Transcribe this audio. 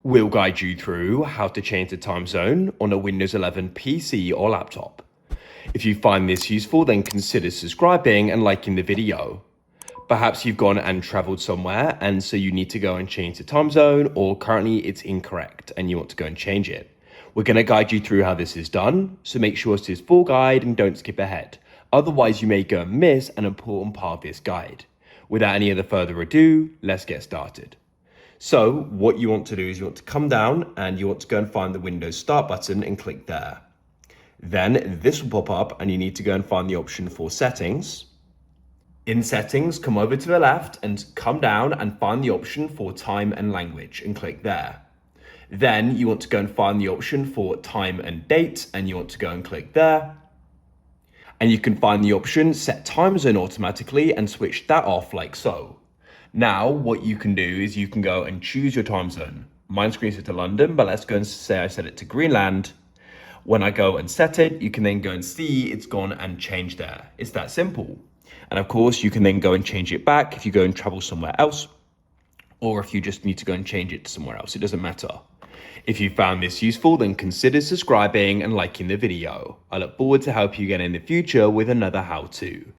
We'll guide you through how to change the time zone on a Windows 11 PC or laptop. If you find this useful, then consider subscribing and liking the video. Perhaps you've gone and traveled somewhere and so you need to go and change the time zone, or currently it's incorrect and you want to go and change it. We're going to guide you through how this is done, so make sure it's this full guide and don't skip ahead. Otherwise you may go and miss an important part of this guide. Without any other further ado, let's get started. So what you want to do is you want to come down and you want to go and find the Windows Start button and click there. Then this will pop up and you need to go and find the option for settings. In settings, come over to the left and come down and find the option for time and language and click there. Then you want to go and find the option for time and date and you want to go and click there. And you can find the option set time zone automatically and switch that off like so. Now what you can do is you can go and choose your time zone. Mine screen set to London, but let's go and say I set it to Greenland. When I go and set it, you can then go and see it's gone and changed there. It's that simple. And of course, you can then go and change it back if you go and travel somewhere else, or if you just need to go and change it to somewhere else. It doesn't matter. If you found this useful, then consider subscribing and liking the video. I look forward to help you again in the future with another how-to.